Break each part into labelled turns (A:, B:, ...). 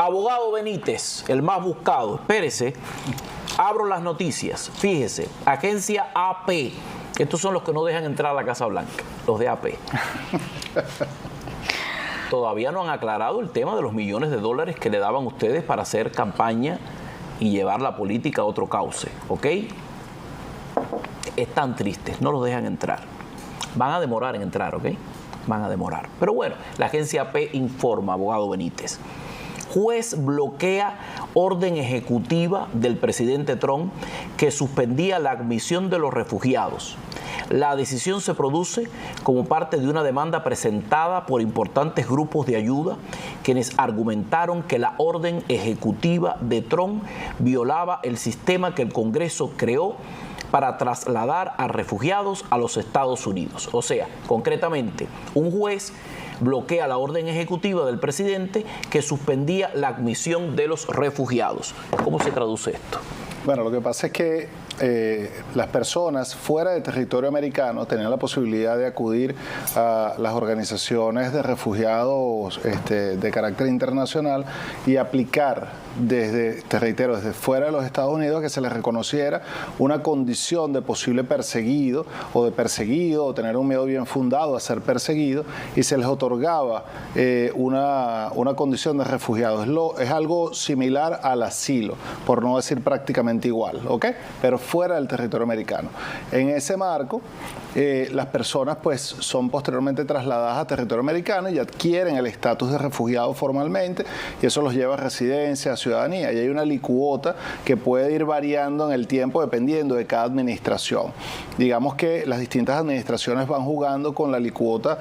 A: Abogado Benítez, el más buscado. Espérese, abro las noticias. Fíjese, agencia AP. Estos son los que no dejan entrar a la Casa Blanca, los de AP. Todavía no han aclarado el tema de los millones de dólares que le daban ustedes para hacer campaña y llevar la política a otro cauce, ¿ok? Están tristes, no los dejan entrar. Van a demorar en entrar, ¿ok? Van a demorar. Pero bueno, la agencia AP informa, abogado Benítez. Juez bloquea orden ejecutiva del presidente Trump que suspendía la admisión de los refugiados. La decisión se produce como parte de una demanda presentada por importantes grupos de ayuda, quienes argumentaron que la orden ejecutiva de Trump violaba el sistema que el Congreso creó para trasladar a refugiados a los Estados Unidos. O sea, concretamente, un juez bloquea la orden ejecutiva del presidente que suspendía la admisión de los refugiados. ¿Cómo se traduce esto?
B: Bueno, lo que pasa es que las personas fuera del territorio americano tenían la posibilidad de acudir a las organizaciones de refugiados de carácter internacional y aplicar desde, te reitero, desde fuera de los Estados Unidos, que se les reconociera una condición de posible perseguido o tener un miedo bien fundado a ser perseguido, y se les otorgaba una condición de refugiado. Es algo similar al asilo, por no decir prácticamente igual, ¿ok? Pero fuera del territorio americano. En ese marco, las personas pues son posteriormente trasladadas a territorio americano y adquieren el estatus de refugiado formalmente, y eso los lleva a residencia, a ciudadanía, y hay una licuota que puede ir variando en el tiempo dependiendo de cada administración. Digamos que las distintas administraciones van jugando con la licuota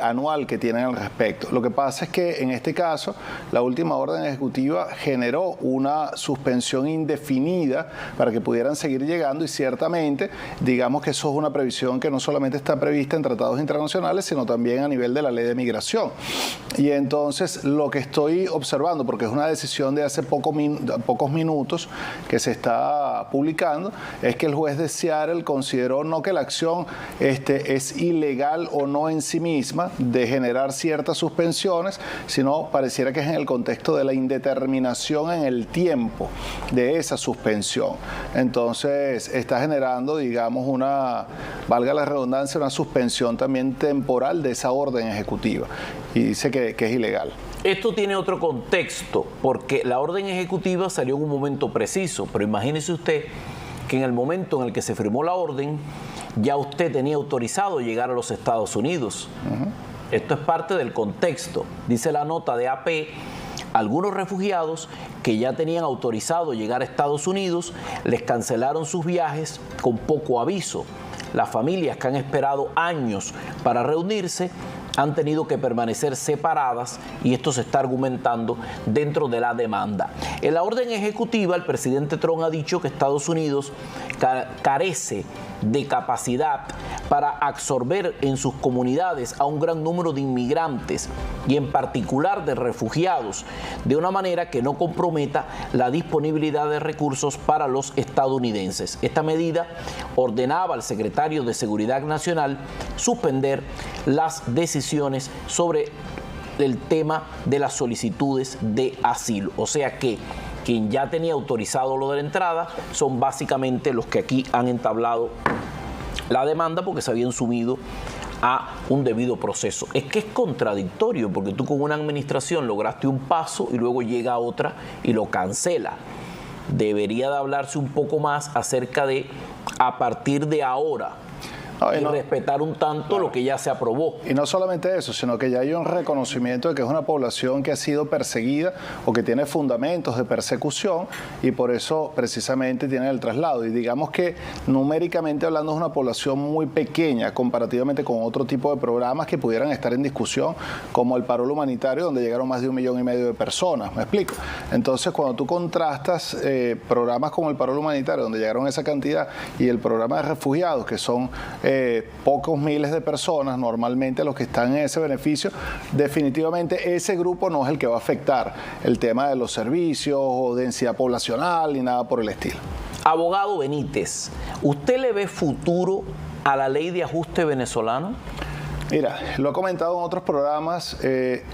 B: anual que tienen al respecto. Lo que pasa es que en este caso la última orden ejecutiva generó una suspensión indefinida para que pudieran seguir llegando, y ciertamente digamos que eso es una previsión que no solamente está prevista en tratados internacionales, sino también a nivel de la ley de migración. Y entonces lo que estoy observando, porque es una decisión de hace pocos minutos que se está publicando, es que el juez de Seattle consideró no que la acción es ilegal o no en sí misma de generar ciertas suspensiones, sino pareciera que es en el contexto de la indeterminación en el tiempo de esa suspensión. Entonces está generando, digamos, valga la redundancia, una suspensión también temporal de esa orden ejecutiva, y dice que es ilegal.
A: Esto tiene otro contexto, porque la orden ejecutiva salió en un momento preciso, pero imagínese usted que en el momento en el que se firmó la orden, ya usted tenía autorizado llegar a los Estados Unidos. Esto es parte del contexto. Dice la nota de AP, algunos refugiados que ya tenían autorizado llegar a Estados Unidos les cancelaron sus viajes con poco aviso. Las familias que han esperado años para reunirse han tenido que permanecer separadas, y esto se está argumentando dentro de la demanda. En la orden ejecutiva, el presidente Trump ha dicho que Estados Unidos carece de capacidad para absorber en sus comunidades a un gran número de inmigrantes, y en particular de refugiados, de una manera que no comprometa la disponibilidad de recursos para los estadounidenses. Esta medida ordenaba al secretario de Seguridad Nacional suspender las decisiones sobre el tema de las solicitudes de asilo. O sea que quien ya tenía autorizado lo de la entrada son básicamente los que aquí han entablado la demanda porque se habían subido a un debido proceso. Es que es contradictorio, porque tú con una administración lograste un paso y luego llega otra y lo cancela. Debería de hablarse un poco más acerca de, a partir de ahora, y respetar un tanto lo que ya se aprobó.
B: Y no solamente eso, sino que ya hay un reconocimiento de que es una población que ha sido perseguida o que tiene fundamentos de persecución, y por eso precisamente tiene el traslado. Y digamos que numéricamente hablando es una población muy pequeña comparativamente con otro tipo de programas que pudieran estar en discusión, como el paro humanitario, donde llegaron más de 1,5 millones de personas. ¿Me explico? Entonces, cuando tú contrastas programas como el paro humanitario, donde llegaron esa cantidad, y el programa de refugiados, que son pocos miles de personas normalmente los que están en ese beneficio, definitivamente ese grupo no es el que va a afectar el tema de los servicios o densidad poblacional ni nada por el estilo.
A: Abogado Benítez, ¿usted le ve futuro a la ley de ajuste venezolano?
B: Mira, lo he comentado en otros programas,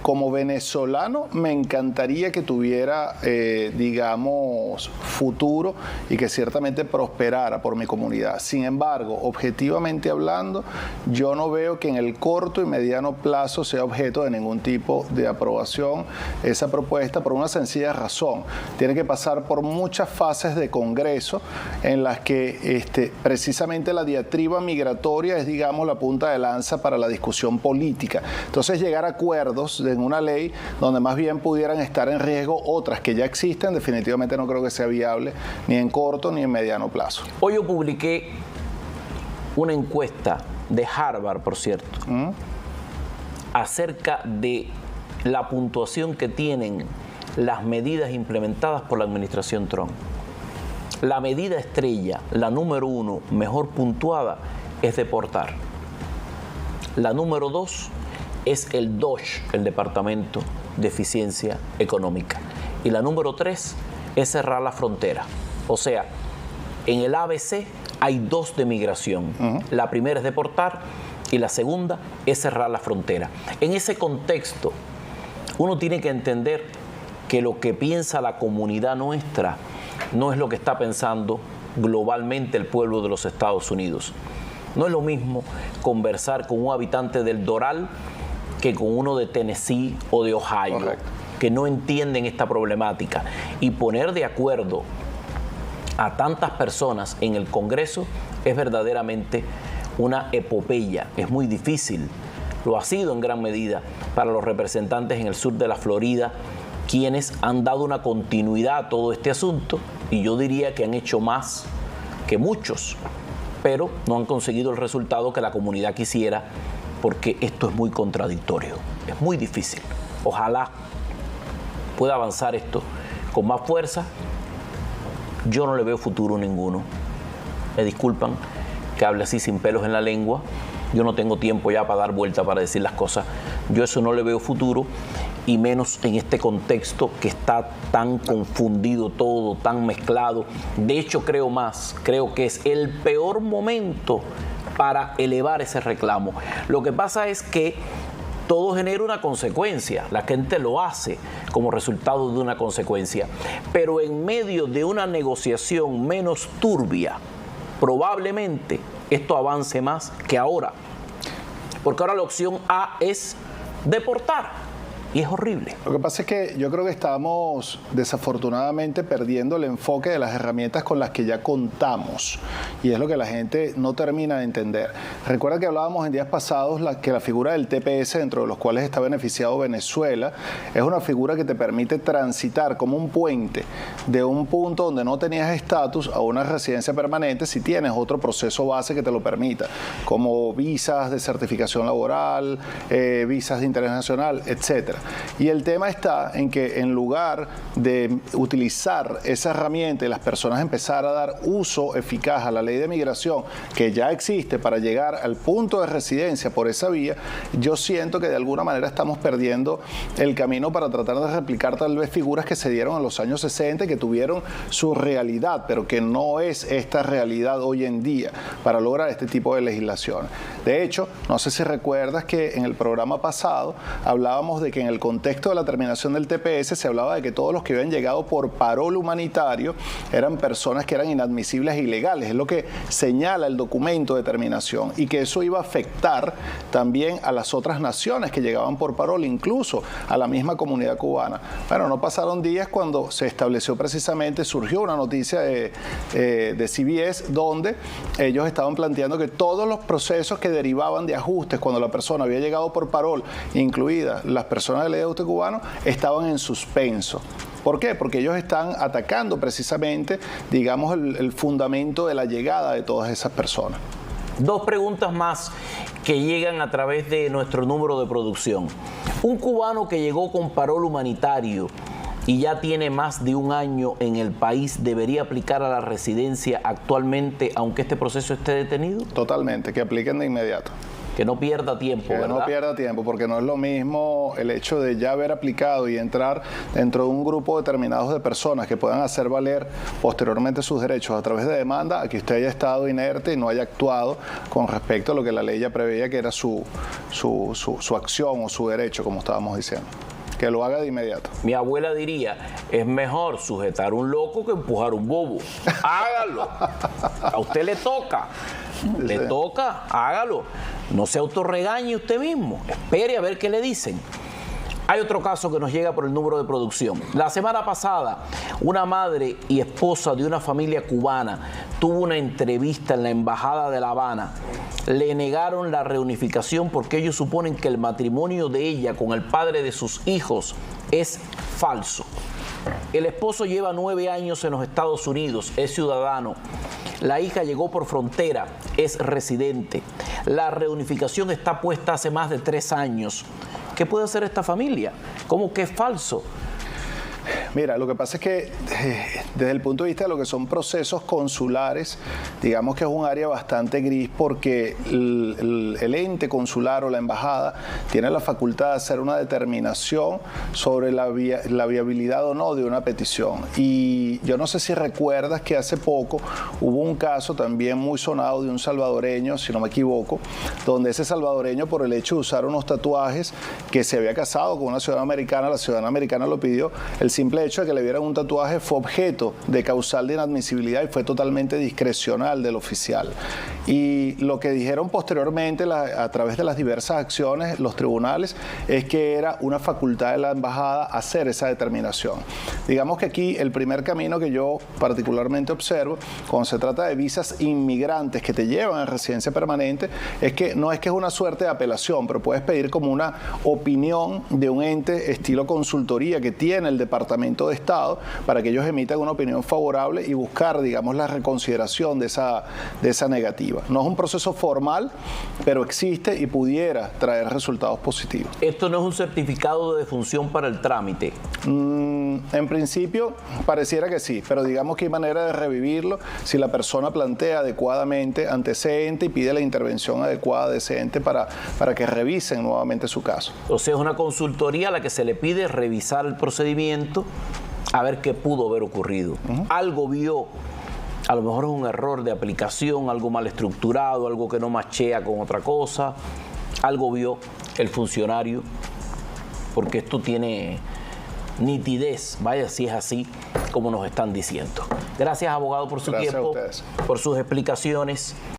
B: como venezolano me encantaría que tuviera, digamos, futuro y que ciertamente prosperara por mi comunidad. Sin embargo, objetivamente hablando, yo no veo que en el corto y mediano plazo sea objeto de ningún tipo de aprobación esa propuesta por una sencilla razón. Tiene que pasar por muchas fases de Congreso en las que precisamente la diatriba migratoria es, digamos, la punta de lanza para la discusión política. Entonces, llegar a acuerdos en una ley donde más bien pudieran estar en riesgo otras que ya existen, definitivamente no creo que sea viable ni en corto ni en mediano plazo.
A: Hoy yo publiqué una encuesta de Harvard, por cierto, acerca de la puntuación que tienen las medidas implementadas por la administración Trump. La medida estrella, la número 1, mejor puntuada, es deportar. La número 2 es el DOGE, el Departamento de Eficiencia Económica. Y la número 3 es cerrar la frontera. O sea, en el ABC hay 2 de migración. La primera es deportar y la segunda es cerrar la frontera. En ese contexto, uno tiene que entender que lo que piensa la comunidad nuestra no es lo que está pensando globalmente el pueblo de los Estados Unidos. No es lo mismo conversar con un habitante del Doral que con uno de Tennessee o de Ohio, correcto, que no entienden esta problemática. Y poner de acuerdo a tantas personas en el Congreso es verdaderamente una epopeya, es muy difícil. Lo ha sido en gran medida para los representantes en el sur de la Florida, quienes han dado una continuidad a todo este asunto, y yo diría que han hecho más que muchos, pero no han conseguido el resultado que la comunidad quisiera, porque esto es muy contradictorio, es muy difícil. Ojalá pueda avanzar esto con más fuerza. Yo no le veo futuro ninguno. Me disculpan que hable así sin pelos en la lengua. Yo no tengo tiempo ya para dar vuelta, para decir las cosas. Yo eso no le veo futuro, y menos en este contexto que está tan confundido todo, tan mezclado. De hecho, creo que es el peor momento para elevar ese reclamo. Lo que pasa es que todo genera una consecuencia, la gente lo hace como resultado de una consecuencia, pero en medio de una negociación menos turbia, probablemente esto avance más que ahora, porque ahora la opción A es deportar. Y es horrible.
B: Lo que pasa es que yo creo que estamos desafortunadamente perdiendo el enfoque de las herramientas con las que ya contamos, y es lo que la gente no termina de entender. Recuerda que hablábamos en días pasados que la figura del TPS, dentro de los cuales está beneficiado Venezuela, es una figura que te permite transitar como un puente de un punto donde no tenías estatus a una residencia permanente si tienes otro proceso base que te lo permita, como visas de certificación laboral, visas de interés nacional, etcétera. Y el tema está en que, en lugar de utilizar esa herramienta y las personas empezar a dar uso eficaz a la ley de migración que ya existe para llegar al punto de residencia por esa vía, yo siento que de alguna manera estamos perdiendo el camino para tratar de replicar tal vez figuras que se dieron en los años 60 y que tuvieron su realidad, pero que no es esta realidad hoy en día para lograr este tipo de legislación. De hecho, no sé si recuerdas que en el programa pasado hablábamos de que en el contexto de la terminación del TPS se hablaba de que todos los que habían llegado por parol humanitario eran personas que eran inadmisibles e ilegales, es lo que señala el documento de terminación, y que eso iba a afectar también a las otras naciones que llegaban por parol, incluso a la misma comunidad cubana. Bueno, no pasaron días cuando se estableció precisamente, surgió una noticia de CBS donde ellos estaban planteando que todos los procesos que derivaban de ajustes cuando la persona había llegado por parol, incluidas las personas de ley de ajuste cubano, estaban en suspenso. ¿Por qué? Porque ellos están atacando precisamente, digamos, el fundamento de la llegada de todas esas personas.
A: 2 preguntas más que llegan a través de nuestro número de producción. Un cubano que llegó con parol humanitario y ya tiene más de 1 año en el país, ¿debería aplicar a la residencia actualmente, aunque este proceso esté detenido?
B: Totalmente, que apliquen de inmediato.
A: Que no pierda tiempo,
B: Que
A: ¿verdad?
B: no pierda tiempo, porque no es lo mismo el hecho de ya haber aplicado y entrar dentro de un grupo determinado de personas que puedan hacer valer posteriormente sus derechos a través de demanda, a que usted haya estado inerte y no haya actuado con respecto a lo que la ley ya preveía que era su acción o su derecho, como estábamos diciendo. Que lo haga de inmediato.
A: Mi abuela diría, es mejor sujetar un loco que empujar un bobo. Hágalo. A usted le toca. Le toca, hágalo. No se autorregañe usted mismo. Espere a ver qué le dicen. Hay otro caso que nos llega por el número de producción. La semana pasada, una madre y esposa de una familia cubana tuvo una entrevista en la Embajada de La Habana. Le negaron la reunificación porque ellos suponen que el matrimonio de ella con el padre de sus hijos es falso. El esposo lleva 9 años en los Estados Unidos, es ciudadano. La hija llegó por frontera, es residente. La reunificación está puesta hace más de 3 años. ¿Qué puede hacer esta familia? ¿Cómo que es falso?
B: Mira, lo que pasa es que desde el punto de vista de lo que son procesos consulares, digamos que es un área bastante gris porque el ente consular o la embajada tiene la facultad de hacer una determinación sobre la viabilidad o no de una petición. Y yo no sé si recuerdas que hace poco hubo un caso también muy sonado de un salvadoreño, si no me equivoco, donde ese salvadoreño, por el hecho de usar unos tatuajes, que se había casado con una ciudadana americana, la ciudadana americana lo pidió, el simple hecho de que le vieran un tatuaje fue objeto de causal de inadmisibilidad y fue totalmente discrecional del oficial. Y lo que dijeron posteriormente a través de las diversas acciones los tribunales es que era una facultad de la embajada hacer esa determinación. Digamos que aquí el primer camino que yo particularmente observo cuando se trata de visas inmigrantes que te llevan a residencia permanente es que no es que es una suerte de apelación, pero puedes pedir como una opinión de un ente estilo consultoría que tiene el Departamento de Estado para que ellos emitan una opinión favorable y buscar, digamos, la reconsideración de esa negativa. No es un proceso formal, pero existe y pudiera traer resultados positivos.
A: Esto no es un certificado de defunción para el trámite.
B: En principio, pareciera que sí, pero digamos que hay manera de revivirlo si la persona plantea adecuadamente ante ese ente y pide la intervención adecuada de ese ente para que revisen nuevamente su caso.
A: O sea, es una consultoría a la que se le pide revisar el procedimiento a ver qué pudo haber ocurrido. Algo vio, a lo mejor es un error de aplicación, algo mal estructurado, algo que no machea con otra cosa, algo vio el funcionario, porque esto tiene nitidez, vaya si es así como nos están diciendo. Gracias, abogado, por su tiempo, por sus explicaciones.